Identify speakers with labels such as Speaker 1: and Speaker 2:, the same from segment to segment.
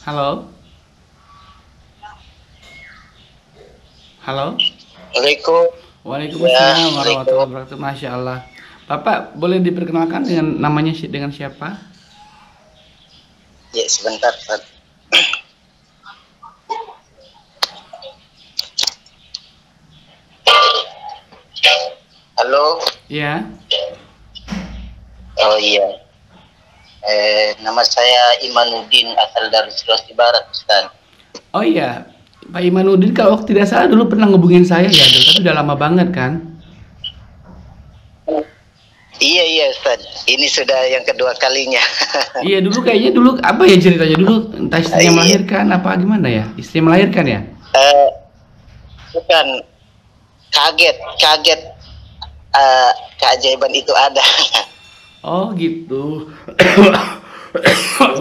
Speaker 1: Halo? Halo?
Speaker 2: Assalamualaikum. Ya,
Speaker 1: Waalaikumsalam warahmatullahi
Speaker 2: Assalamualaikum.
Speaker 1: wabarakatuh. Masya Allah. Bapak boleh diperkenalkan dengan namanya dengan siapa?
Speaker 2: Ya, sebentar, Pak. Halo.
Speaker 1: Ya.
Speaker 2: Oh iya. Nama saya Imanuddin, asal dari Sulawesi Barat, Ustaz.
Speaker 1: Oh iya, Pak Imanuddin kalau tidak salah dulu pernah ngubungin saya ya, tapi udah lama banget kan?
Speaker 2: Iya, iya, Ustaz. Ini sudah yang kedua kalinya.
Speaker 1: Iya dulu kayaknya dulu apa ya ceritanya dulu entah istrinya
Speaker 2: Iya.
Speaker 1: melahirkan apa gimana ya? Istri melahirkan ya?
Speaker 2: Eh, Bukan, kaget, kaget. Keajaiban itu ada.
Speaker 1: Oh gitu.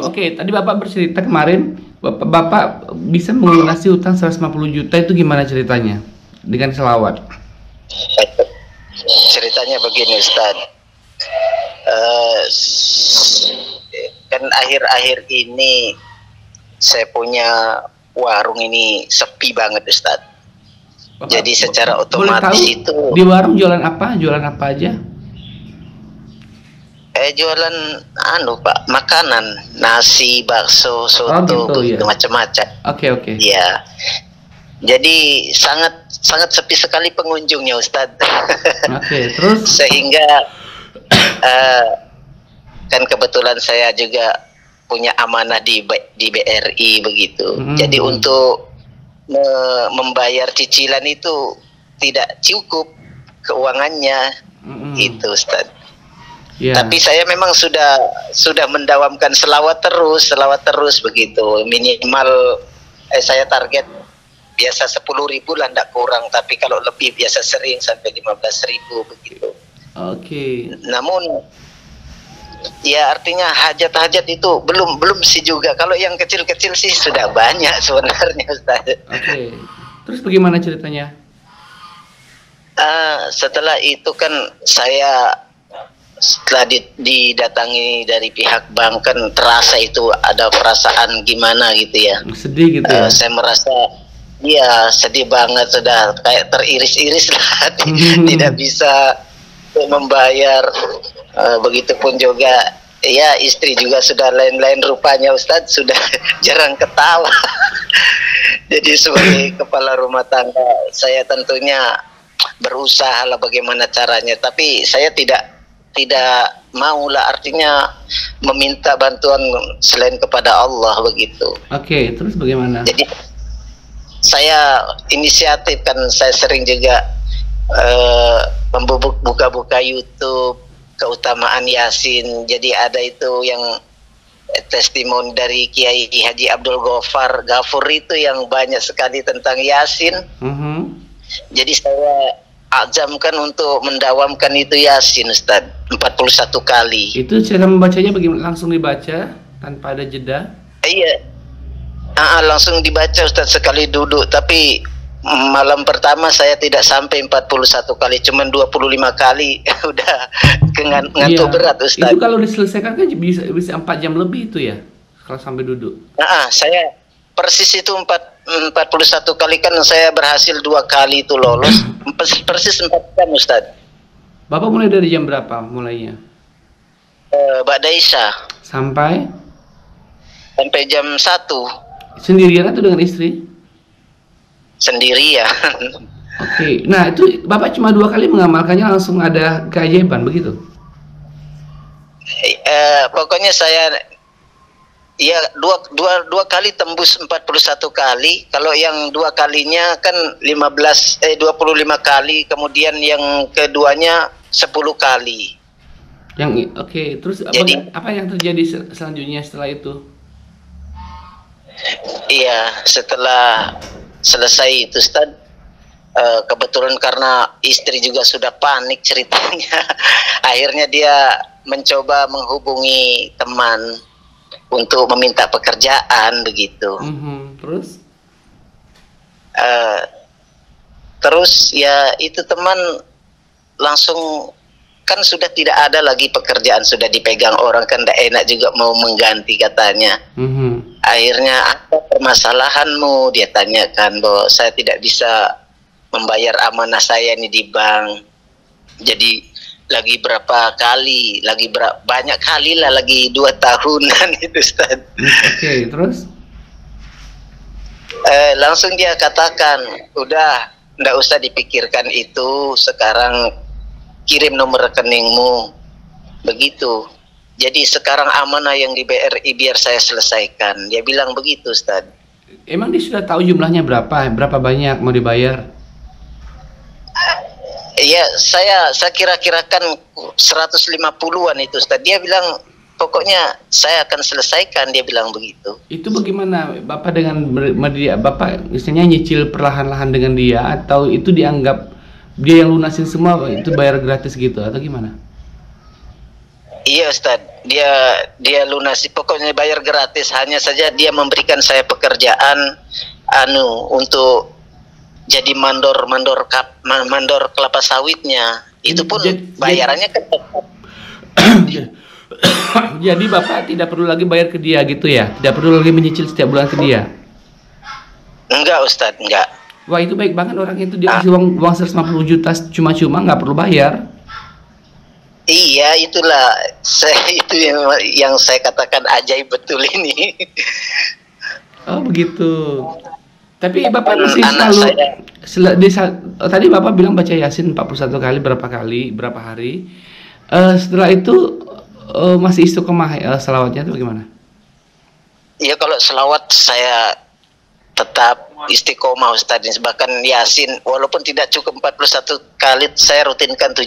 Speaker 1: Oke, tadi Bapak bercerita kemarin Bapak bisa melunasi utang 150 juta itu gimana ceritanya? Dengan selawat.
Speaker 2: Ceritanya begini, Ustaz. Eh, kan akhir-akhir ini saya punya warung ini sepi banget, Ustaz.
Speaker 1: Bapak
Speaker 2: Jadi secara
Speaker 1: boleh tahu
Speaker 2: otomatis itu
Speaker 1: di warung jualan apa? Jualan apa aja?
Speaker 2: jualan Pak, makanan, nasi, bakso,
Speaker 1: Oh
Speaker 2: soto,
Speaker 1: gitu ya.
Speaker 2: begitu macam-macam.
Speaker 1: Oke oke.
Speaker 2: Ya. Jadi sangat sangat sepi sekali pengunjungnya, Ustaz.
Speaker 1: Oke, terus
Speaker 2: Sehingga eh, kan kebetulan saya juga punya amanah di BRI begitu. Jadi
Speaker 1: hmm,
Speaker 2: untuk membayar cicilan itu tidak cukup keuangannya
Speaker 1: hmm,
Speaker 2: itu, Ustaz.
Speaker 1: ya.
Speaker 2: Tapi saya memang sudah mendawamkan selawat terus begitu. Minimal saya target biasa 10.000 lah, tidak kurang. Tapi kalau lebih biasa sering sampai 15.000 begitu.
Speaker 1: Oke.
Speaker 2: Namun ya artinya hajat-hajat itu belum sih juga. Kalau yang kecil-kecil sih sudah banyak sebenarnya, Ustaz.
Speaker 1: Oke. Terus bagaimana ceritanya?
Speaker 2: Setelah itu kan saya setelah didatangi dari pihak bank, kan terasa itu ada perasaan gimana gitu ya.
Speaker 1: Sedih gitu ya.
Speaker 2: Saya merasa ya sedih banget, sudah kayak teriris-iris lah. Tidak bisa membayar. Begitupun juga ya istri juga sudah lain-lain rupanya, Ustadz, sudah jarang ketawa. Jadi sebagai kepala rumah tangga saya tentunya berusaha lah bagaimana caranya, tapi saya tidak mau lah, artinya meminta bantuan selain kepada Allah begitu.
Speaker 1: Oke, terus bagaimana?
Speaker 2: Jadi saya inisiatif, kan saya sering juga buka-buka YouTube keutamaan Yasin. Jadi ada itu yang testimoni dari Kiai Haji Abdul Ghafur itu yang banyak sekali tentang Yasin.
Speaker 1: Mhm.
Speaker 2: Jadi saya azamkan untuk mendawamkan itu Yasin, Ustaz, 41 kali.
Speaker 1: Itu cara membacanya bagaimana? Langsung dibaca tanpa ada jeda?
Speaker 2: Iya, langsung dibaca, Ustaz, sekali duduk. Tapi malam pertama saya tidak sampai 41 kali, cuman 25 kali. Udah ngantuk
Speaker 1: Iya.
Speaker 2: berat, Ustaz.
Speaker 1: Itu kalau diselesaikan kan bisa 4 jam lebih itu ya. Kalau sampai duduk.
Speaker 2: Saya persis itu 41 kali, kan saya berhasil 2 kali itu lolos. Persis 4 jam, Ustaz.
Speaker 1: Bapak mulai dari jam berapa mulainya?
Speaker 2: Ba'da Isya
Speaker 1: Sampai
Speaker 2: sampai jam 1
Speaker 1: sendirian atau dengan istri?
Speaker 2: sendirian.
Speaker 1: Oke. Nah, itu Bapak cuma 2 kali mengamalkannya langsung ada keajaiban begitu?
Speaker 2: Pokoknya saya ya dua kali tembus 41 kali. Kalau yang 2 kalinya kan 25 kali, kemudian yang keduanya 10 kali.
Speaker 1: Oke, terus
Speaker 2: Jadi
Speaker 1: apa yang terjadi selanjutnya setelah itu?
Speaker 2: iya, setelah selesai itu, Ustaz, kebetulan karena istri juga sudah panik ceritanya. Akhirnya dia mencoba menghubungi teman untuk meminta pekerjaan begitu.
Speaker 1: Terus?
Speaker 2: Eh, Terus ya itu teman langsung, kan sudah tidak ada lagi pekerjaan, sudah dipegang orang, kan tidak enak juga mau mengganti katanya. Akhirnya apa permasalahanmu? Dia tanyakan bahwa saya tidak bisa membayar amanah saya ini di bank. Jadi lagi berapa kali, banyak kali lah, lagi 2 tahunan itu Ustaz.
Speaker 1: Oke, terus?
Speaker 2: Langsung dia katakan, udah nggak usah dipikirkan itu, sekarang kirim nomor rekeningmu. Begitu. Jadi sekarang amanah yang di BRI biar saya selesaikan. Dia bilang begitu, Ustaz.
Speaker 1: Emang dia sudah tahu jumlahnya berapa? Berapa banyak mau dibayar?
Speaker 2: Iya, saya kira-kirakan 150-an itu, Ustaz. Dia bilang pokoknya saya akan selesaikan, dia bilang begitu.
Speaker 1: Itu bagaimana Bapak dengan dia? Bapak misalnya nyicil perlahan-lahan dengan dia, atau itu dianggap dia yang lunasin semua, itu bayar gratis gitu, atau gimana?
Speaker 2: Iya Ustaz, dia lunasi, pokoknya bayar gratis. Hanya saja dia memberikan saya pekerjaan untuk jadi mandor kelapa sawitnya. Itu pun bayarannya kan
Speaker 1: jadi Bapak tidak perlu lagi bayar ke dia gitu ya? Tidak perlu lagi menyicil setiap bulan ke dia?
Speaker 2: Enggak Ustaz, enggak.
Speaker 1: Wah, itu baik banget orang itu, dia kasih uang 150 juta cuma-cuma, nggak perlu bayar.
Speaker 2: Iya, itulah itu yang saya katakan ajaib betul ini.
Speaker 1: Oh begitu. Tapi Bapak masih tadi Bapak bilang baca Yasin 41 kali, berapa hari? Setelah itu masih istiqomah selawatnya itu bagaimana?
Speaker 2: Iya, kalau selawat saya tetap istiqomah Ustaz. Bahkan Yasin walaupun tidak cukup 41 kali, saya rutinkan 7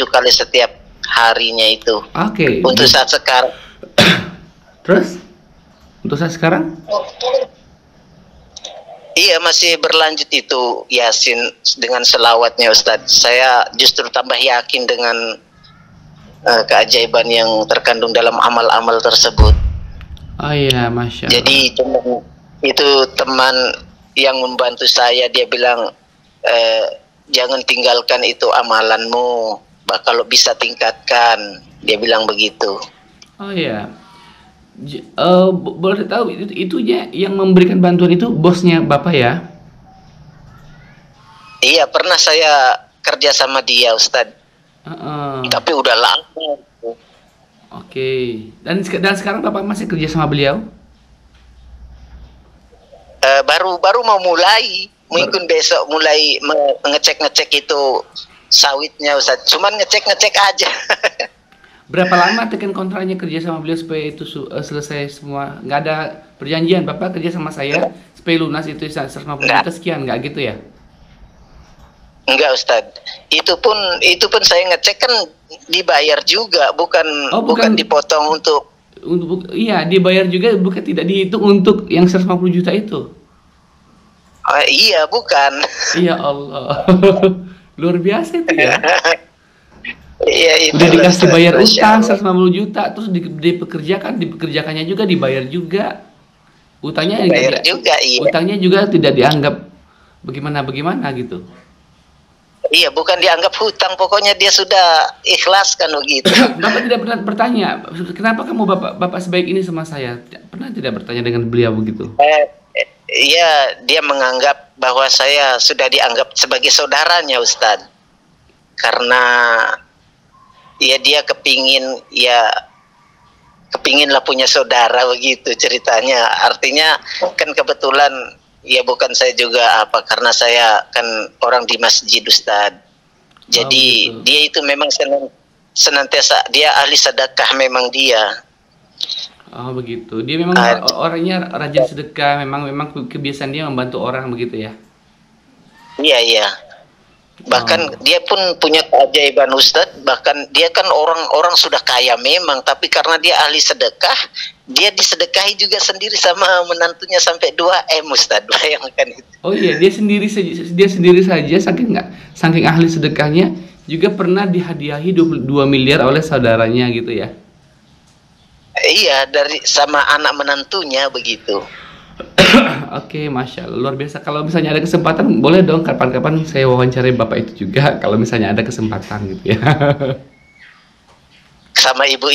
Speaker 2: kali setiap harinya itu.
Speaker 1: Oke.
Speaker 2: Untuk saat sekarang.
Speaker 1: Terus? Untuk saat sekarang?
Speaker 2: Iya, masih berlanjut itu Yasin dengan selawatnya Ustadz. Saya justru tambah yakin dengan keajaiban yang terkandung dalam amal-amal tersebut.
Speaker 1: Oh iya, Masya Allah.
Speaker 2: Jadi itu teman yang membantu saya, dia bilang jangan tinggalkan itu amalanmu, kalau bisa tingkatkan, dia bilang begitu.
Speaker 1: Oh iya. Boleh tahu itunya yang memberikan bantuan itu bosnya Bapak ya?
Speaker 2: Iya, pernah saya kerja sama dia Ustadz. Tapi udah lama.
Speaker 1: Oke. Dan sekarang Bapak masih kerja sama beliau?
Speaker 2: Baru mau mulai. Mungkin besok mulai ngecek itu sawitnya Ustadz. Cuman ngecek aja.
Speaker 1: Berapa lama tekan kontraknya kerja sama beliau supaya itu selesai semua? Nggak ada perjanjian Bapak kerja sama saya supaya lunas itu 150 juta sekian, nggak gitu ya?
Speaker 2: Enggak Ustadz. Itu pun saya ngecek kan dibayar juga, bukan dipotong untuk
Speaker 1: iya, dibayar juga, bukan tidak dihitung untuk yang 150 juta itu.
Speaker 2: Iya, bukan.
Speaker 1: Iya Allah. Luar biasa itu ya.
Speaker 2: Iya,
Speaker 1: udah dikasih bayar utang 150 juta, terus dipekerjakannya juga, dibayar juga. Utangnya utangnya juga tidak dianggap bagaimana gitu.
Speaker 2: Iya, bukan dianggap hutang, pokoknya dia sudah ikhlaskan begitu.
Speaker 1: Bapak tidak pernah bertanya, kenapa kamu bapak sebaik ini sama saya? Pernah tidak bertanya dengan beliau begitu?
Speaker 2: Iya, dia menganggap bahwa saya sudah dianggap sebagai saudaranya Ustadz. Karena ya dia kepinginlah punya saudara begitu ceritanya. Artinya kan kebetulan ya bukan saya juga karena saya kan orang di masjid Ustadz. Jadi dia itu memang senantiasa, dia ahli sedekah memang dia.
Speaker 1: Oh begitu. Dia memang orangnya rajin sedekah, memang kebiasaan dia membantu orang begitu ya. Iya. Bahkan dia pun punya keajaiban Ustadz. Bahkan dia kan orang sudah kaya memang, tapi karena dia ahli sedekah, dia disedekahi juga sendiri sama menantunya sampai 2M Ustadz. Bayangkan itu. Oh iya, dia sendiri saja saking ahli sedekahnya juga pernah dihadiahi 2 miliar oleh saudaranya gitu ya.
Speaker 2: Iya, sama anak menantunya begitu.
Speaker 1: Oke, Masya Allah, luar biasa. Kalau misalnya ada kesempatan, boleh dong kapan-kapan saya wawancarai Bapak itu juga, kalau misalnya ada kesempatan gitu ya.
Speaker 2: sama ibu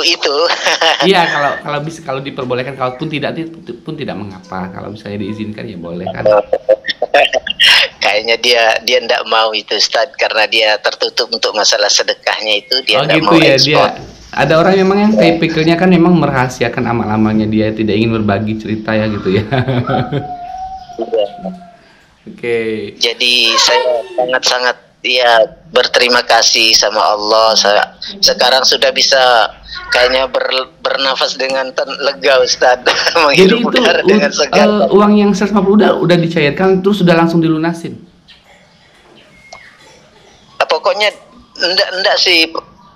Speaker 2: itu.
Speaker 1: Iya, kalau diperbolehkan, kalaupun tidak pun tidak mengapa. Kalau misalnya diizinkan ya boleh kan.
Speaker 2: Kayaknya dia enggak mau itu Ustaz, karena dia tertutup untuk masalah sedekahnya itu, dia enggak
Speaker 1: gitu
Speaker 2: mau
Speaker 1: ya,
Speaker 2: ekspor.
Speaker 1: Ada orang memang yang tipikalnya kan memang merahasiakan amal-amalnya, dia tidak ingin berbagi cerita ya gitu ya. Oke.
Speaker 2: Jadi saya sangat-sangat ya berterima kasih sama Allah. Saya sekarang sudah bisa kayaknya bernafas dengan lega Ustaz.
Speaker 1: Jadi
Speaker 2: Menghirup
Speaker 1: itu
Speaker 2: udara dengan segar.
Speaker 1: uang yang 150 udah dicairkan terus sudah langsung dilunasin.
Speaker 2: Pokoknya enggak sih,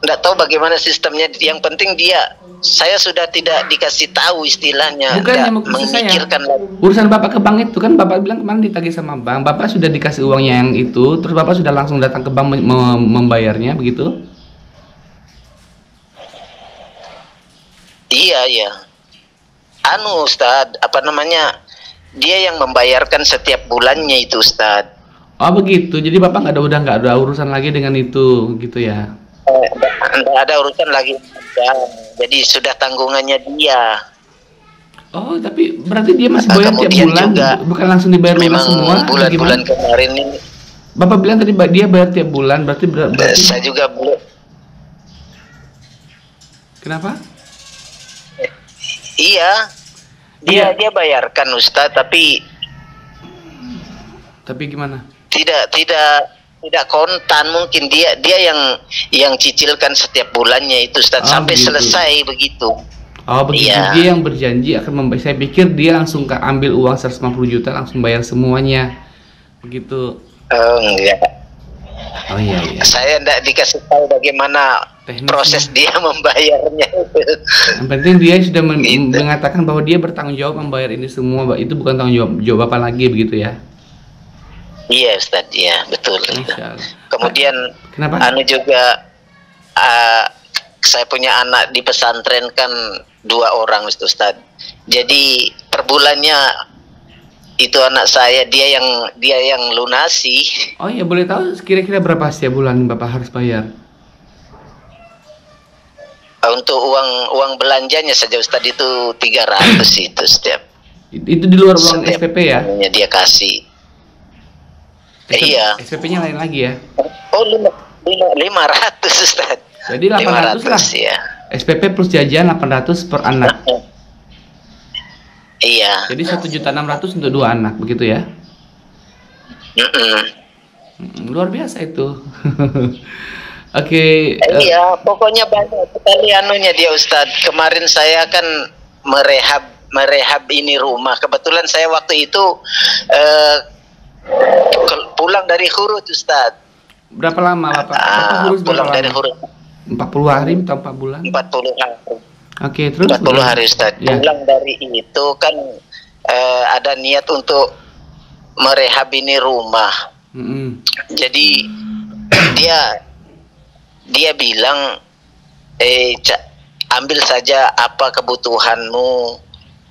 Speaker 2: enggak tahu bagaimana sistemnya. Yang penting saya sudah tidak dikasih tahu istilahnya.
Speaker 1: Bukan yang
Speaker 2: memikirkan lagi.
Speaker 1: Urusan Bapak ke bank itu kan Bapak bilang kemarin ditagih sama bank, Bapak sudah dikasih uangnya yang itu, terus Bapak sudah langsung datang ke bank membayarnya begitu?
Speaker 2: Iya. Ustadz, apa namanya? Dia yang membayarkan setiap bulannya itu Ustadz.
Speaker 1: Oh begitu, jadi Bapak nggak ada urusan lagi dengan itu, gitu ya?
Speaker 2: Nggak ada urusan lagi, jadi sudah tanggungannya dia.
Speaker 1: Oh, tapi berarti dia masih bayar tiap bulan, juga, bukan langsung dibayar lunas semua?
Speaker 2: Bulan-bulan kemarin ini.
Speaker 1: Bapak bilang tadi dia bayar tiap bulan, berarti
Speaker 2: saya juga belum.
Speaker 1: Kenapa?
Speaker 2: Iya, dia bayarkan Ustadz, tapi gimana? Tidak kontan, mungkin dia yang cicilkan setiap bulannya itu Ustadz, sampai
Speaker 1: begitu.
Speaker 2: Selesai begitu.
Speaker 1: Oh begitu, iya. Dia yang berjanji akan membayar. Saya pikir dia langsung ambil uang 150 juta langsung bayar semuanya, begitu.
Speaker 2: Oh enggak.
Speaker 1: Oh iya.
Speaker 2: Saya enggak dikasih tahu bagaimana teknisnya, proses dia membayarnya.
Speaker 1: Yang penting dia sudah mengatakan bahwa dia bertanggung jawab membayar ini semua, itu bukan tanggung jawab Bapak lagi, begitu ya?
Speaker 2: Iya Ustaz, iya betul. Kemudian
Speaker 1: kenapa?
Speaker 2: Juga saya punya anak di pesantren kan 2 orang Ustaz. Jadi per bulannya itu anak saya dia yang lunasi.
Speaker 1: Oh iya, boleh tahu kira-kira berapa setiap bulan Bapak harus bayar?
Speaker 2: Untuk uang belanjanya saja Ustaz itu 300 itu setiap.
Speaker 1: Itu di luar uang SPP ya?
Speaker 2: Dia kasih. Iya.
Speaker 1: SPP-nya lain lagi ya?
Speaker 2: Oh 500 Ustaz.
Speaker 1: Jadi 800 lah.
Speaker 2: Ya.
Speaker 1: SPP plus jajan 800 per anak.
Speaker 2: Iya.
Speaker 1: Jadi 1.600.000 untuk 2 anak, begitu ya? Luar biasa itu. Oke.
Speaker 2: Iya, pokoknya banyak sekali anunya dia Ustadz. Kemarin saya kan merehab ini rumah. Kebetulan saya waktu itu pulang dari Hurut Ustadz.
Speaker 1: Berapa lama Bapak?
Speaker 2: Pulang dari Hurut.
Speaker 1: 40 hari atau 4 bulan?
Speaker 2: 40 hari.
Speaker 1: Oke, terus
Speaker 2: 40 hari Ustadz. Ya. Pulang dari itu kan ada niat untuk merehab ini rumah. Jadi dia bilang ambil saja apa kebutuhanmu,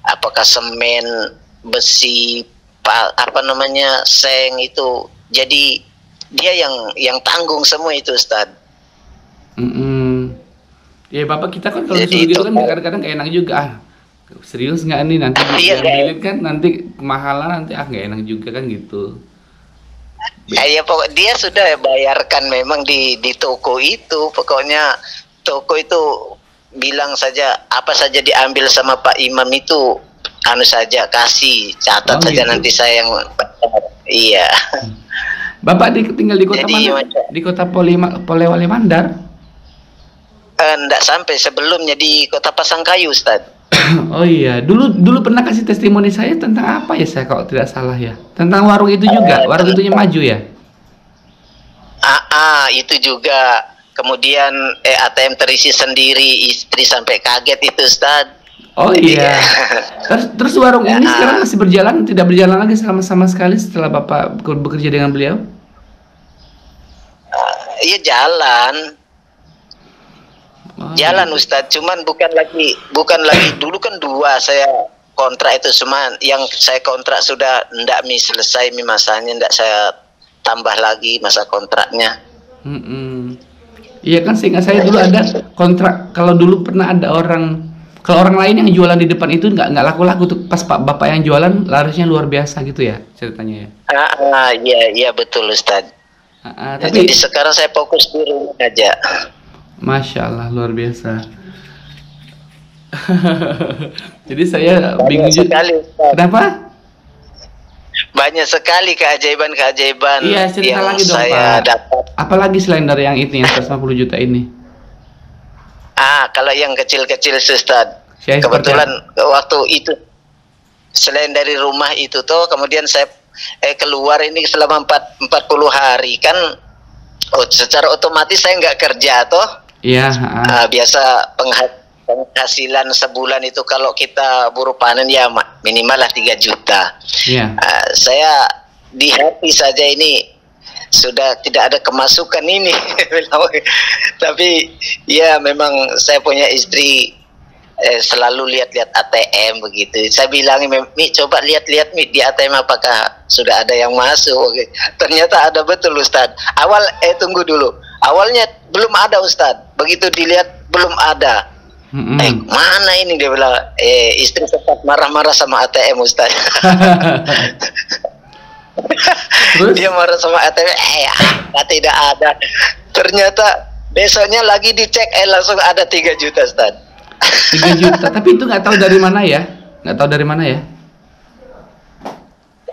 Speaker 2: apakah semen, besi, seng itu. Jadi dia yang tanggung semua itu Ustadz.
Speaker 1: Ya Bapak, kita kan kalau disuruh gitu kan kadang-kadang kayak enak juga. Serius nggak nih nanti diambilin kan, nanti kemahalan, nanti nggak enak juga kan gitu.
Speaker 2: Ya pokok dia sudah bayarkan memang di toko itu. Pokoknya toko itu bilang saja apa saja diambil sama Pak Imam itu saja kasih, catat saja gitu. Nanti saya yang iya.
Speaker 1: Bapak tinggal di kota mana? Di kota Polewali Mandar?
Speaker 2: Enggak sampai, sebelumnya di kota Pasangkayu Ustaz.
Speaker 1: Oh iya, dulu pernah kasih testimoni saya tentang apa ya, saya kalau tidak salah ya, tentang warung itu juga, warung itunya maju ya?
Speaker 2: Itu juga. Kemudian ATM terisi sendiri, istri sampai kaget itu Ustaz.
Speaker 1: Oh iya. Terus warung ini sekarang masih berjalan, tidak berjalan lagi sama sekali setelah Bapak bekerja dengan beliau?
Speaker 2: Iya jalan. Jalan Ustadz, cuman bukan lagi dulu kan 2 saya kontrak itu, cuma yang saya kontrak sudah ndak selesai masanya, ndak saya tambah lagi masa kontraknya.
Speaker 1: Iya kan, seingat saya dulu ada kontrak, kalau dulu pernah ada orang, kalau orang lain yang jualan di depan itu nggak laku-laku tuh, pas Pak Bapak yang jualan larisnya luar biasa gitu ya ceritanya ya.
Speaker 2: Iya, iya betul Ustaz.
Speaker 1: Tapi
Speaker 2: Jadi sekarang saya fokus di rumah aja.
Speaker 1: Masya Allah luar biasa. Jadi saya bingung
Speaker 2: Banyak sekali Ustaz.
Speaker 1: Kenapa?
Speaker 2: Banyak sekali keajaiban-keajaiban
Speaker 1: Iya, cerita
Speaker 2: yang
Speaker 1: lagi dong
Speaker 2: saya
Speaker 1: Pak.
Speaker 2: dapat.
Speaker 1: Apalagi selain dari yang itu yang 150 juta ini?
Speaker 2: Kalau yang kecil-kecil Ustaz.
Speaker 1: Saya
Speaker 2: Kebetulan waktu itu selain dari rumah itu tuh kemudian saya keluar ini selama 40 hari kan, secara otomatis saya nggak kerja toh.
Speaker 1: Iya.
Speaker 2: Biasa penghasilan sebulan itu kalau kita buruh panen ya minimal lah 3 juta.
Speaker 1: Iya.
Speaker 2: Saya di hati saja ini sudah tidak ada kemasukan ini. Tapi ya memang saya punya istri selalu lihat-lihat ATM begitu. Saya bilang, Mi coba lihat-lihat Mi di ATM apakah sudah ada yang masuk. Ternyata ada betul Ustadz. Tunggu dulu. Awalnya belum ada Ustadz. Begitu dilihat belum ada. Mana ini, dia bilang. Istri sempat marah-marah sama ATM Ustadz. Dia marah sama ATM. Tidak ada. Ternyata besoknya lagi dicek, langsung ada 3 juta Ustadz.
Speaker 1: 3 juta, tapi itu nggak tahu dari mana ya? Nggak tahu dari mana ya?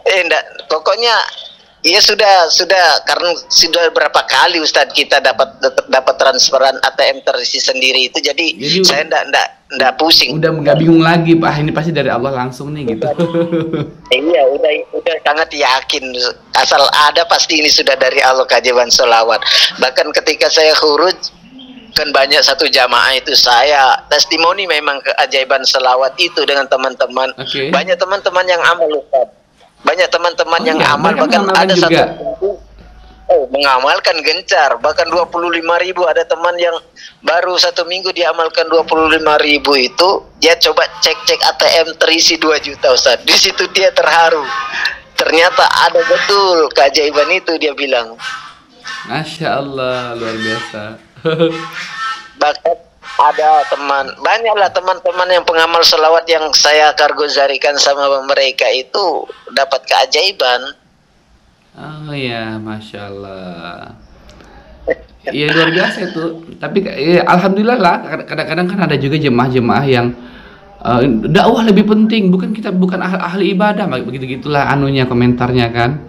Speaker 2: Enggak, pokoknya ya sudah karena sudah berapa kali Ustadz kita dapat transferan ATM terisi sendiri itu, jadi saya enggak pusing.
Speaker 1: Udah nggak bingung lagi Pak, ini pasti dari Allah langsung nih gitu.
Speaker 2: Iya, udah sangat yakin, asal ada pasti ini sudah dari Allah, keajaiban sholawat. Bahkan ketika saya khuruj kan banyak satu jamaah itu saya testimoni memang keajaiban selawat itu dengan teman-teman. Banyak teman-teman yang amal Ustaz. Banyak teman-teman yang amal, bahkan ada juga mengamalkan gencar, bahkan 25.000. Ada teman yang baru 1 minggu diamalkan 25.000 itu, dia coba cek ATM terisi 2 juta Ustaz. Di situ dia terharu. Ternyata ada betul keajaiban itu, dia bilang.
Speaker 1: Masya Allah, luar biasa.
Speaker 2: Bahkan ada banyaklah teman-teman yang pengamal selawat yang saya kargozarikan sama mereka itu dapat keajaiban.
Speaker 1: Oh ya, Masya Allah. Iya luar biasa itu. Tapi alhamdulillah lah, kadang-kadang kan ada juga jemaah-jemaah yang dakwah lebih penting, bukan ahli ibadah, begitu gitulah anunya, komentarnya kan.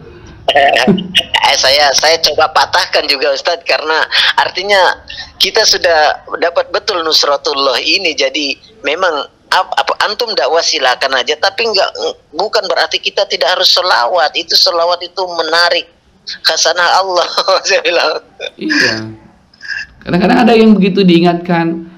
Speaker 2: Saya coba patahkan juga Ustadz, karena artinya kita sudah dapat betul nusratullah ini. Jadi memang antum dakwah silakan aja, tapi bukan berarti kita tidak harus selawat. Itu selawat itu menarik khasanah Allah. Saya bilang. Iya.
Speaker 1: Kadang-kadang ada yang begitu diingatkan,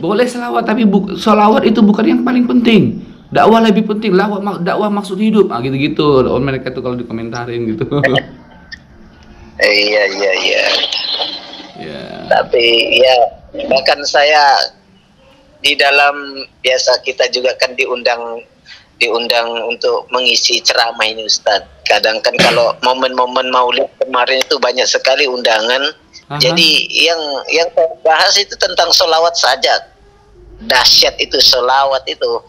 Speaker 1: boleh selawat, tapi selawat itu bukan yang paling penting. Dakwah lebih penting, dakwah maksud hidup, gitu-gitu. Mereka tuh kalau dikomentarin gitu.
Speaker 2: Iya. Tapi ya bahkan saya di dalam biasa kita juga kan diundang untuk mengisi ceramah ini Ustadz. Kadang kan kalau momen-momen Maulid kemarin itu banyak sekali undangan. Jadi yang saya bahas itu tentang sholawat saja. Dahsyat itu sholawat itu.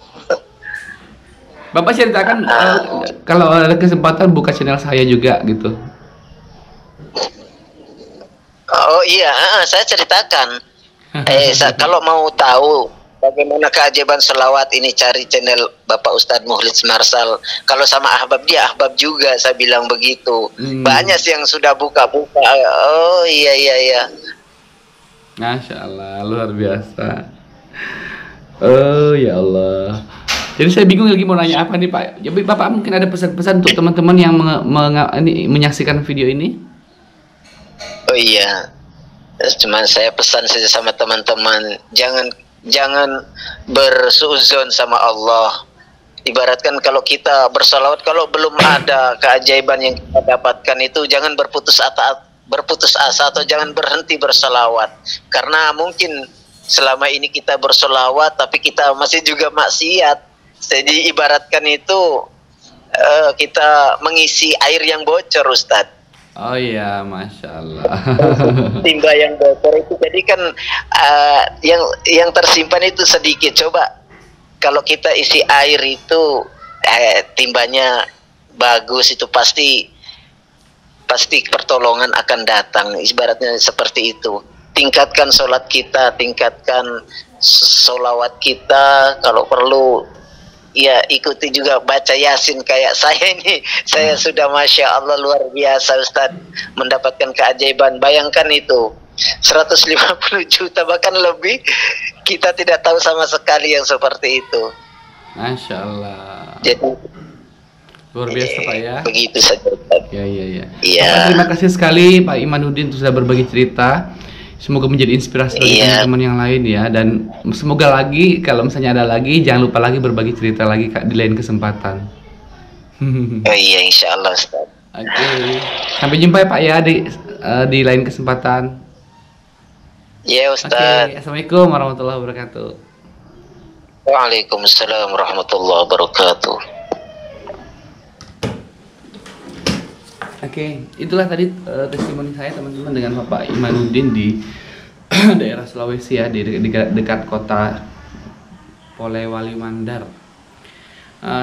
Speaker 1: Bapak ceritakan kalau ada kesempatan buka channel saya juga gitu.
Speaker 2: Oh iya, saya ceritakan. Kalau mau tahu bagaimana keajaiban selawat ini, cari channel Bapak Ustadz Muhlits Marsal. Kalau sama ahbab dia ahbab juga, saya bilang begitu. Banyak sih yang sudah buka-buka. Oh iya.
Speaker 1: Masya Allah, luar biasa. Oh ya Allah. Jadi saya bingung lagi mau nanya apa nih Pak. Jadi Bapak mungkin ada pesan-pesan untuk teman-teman yang menyaksikan video ini?
Speaker 2: Oh iya. Cuman saya pesan saja sama teman-teman, jangan bersuuzon sama Allah. Ibaratkan kalau kita bersalawat, kalau belum ada keajaiban yang kita dapatkan itu, jangan berputus asa atau jangan berhenti bersalawat. Karena mungkin selama ini kita bersalawat tapi kita masih juga maksiat. Jadi ibaratkan itu kita mengisi air yang bocor Ustadz.
Speaker 1: Oh iya, Masya Allah.
Speaker 2: Timba yang bocor itu jadi kan yang tersimpan itu sedikit. Coba kalau kita isi air itu timbanya bagus, itu pasti pertolongan akan datang. Ibaratnya seperti itu. Tingkatkan sholat kita, tingkatkan sholawat kita, kalau perlu ya ikuti juga baca Yasin kayak saya ini. Saya sudah Masya Allah luar biasa Ustadz, mendapatkan keajaiban. Bayangkan itu 150 juta bahkan lebih, kita tidak tahu sama sekali yang seperti itu.
Speaker 1: Masya Allah.
Speaker 2: Jadi
Speaker 1: luar biasa Pak ya.
Speaker 2: Begitu saja.
Speaker 1: Ya.
Speaker 2: Iya.
Speaker 1: Terima kasih sekali Pak Imanuddin sudah berbagi cerita. Semoga menjadi inspirasi bagi teman-teman yang lain ya, dan semoga lagi kalau misalnya ada lagi, jangan lupa lagi berbagi cerita lagi Kak di lain kesempatan.
Speaker 2: Oh iya, insya Allah Ustaz.
Speaker 1: Oke. Sampai jumpa ya Pak ya di lain kesempatan.
Speaker 2: Ya Ustaz.
Speaker 1: Oke. Assalamualaikum warahmatullahi wabarakatuh.
Speaker 2: Waalaikumsalam warahmatullahi wabarakatuh.
Speaker 1: Oke, itulah tadi testimoni saya teman-teman dengan Bapak Imanuddin di daerah Sulawesi ya, di dekat kota Polewali Mandar.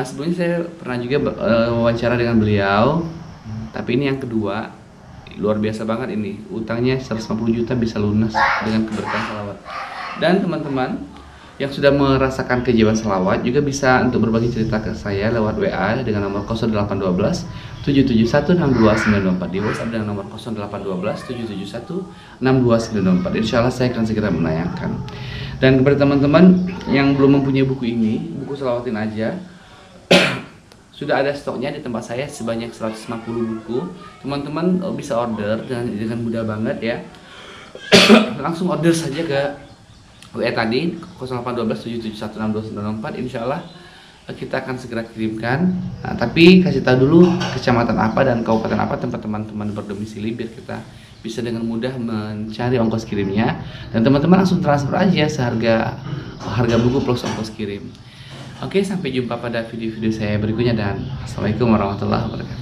Speaker 1: Sebelumnya saya pernah juga wawancara dengan beliau, tapi ini yang kedua. Luar biasa banget ini, utangnya 150 juta bisa lunas dengan keberkahan salawat. Dan teman-teman yang sudah merasakan keajaiban salawat juga bisa untuk berbagi cerita ke saya lewat WA dengan nomor 0812 771 62924, di WhatsApp dengan nomor 0812 771 62924. Insya Allah saya akan segera menayangkan. Dan kepada teman-teman yang belum mempunyai buku ini, buku Salawatin Aja, sudah ada stoknya di tempat saya sebanyak 150 buku. Teman-teman bisa order dengan mudah banget ya. Langsung order saja ke WA tadi 0812 771 62924. Insya Allah kita akan segera kirimkan. Nah, tapi kasih tahu dulu kecamatan apa dan kabupaten apa tempat teman-teman berdomisili biar kita bisa dengan mudah mencari ongkos kirimnya, dan teman-teman langsung transfer aja harga buku plus ongkos kirim. Oke, sampai jumpa pada video-video saya berikutnya, dan assalamualaikum warahmatullahi wabarakatuh.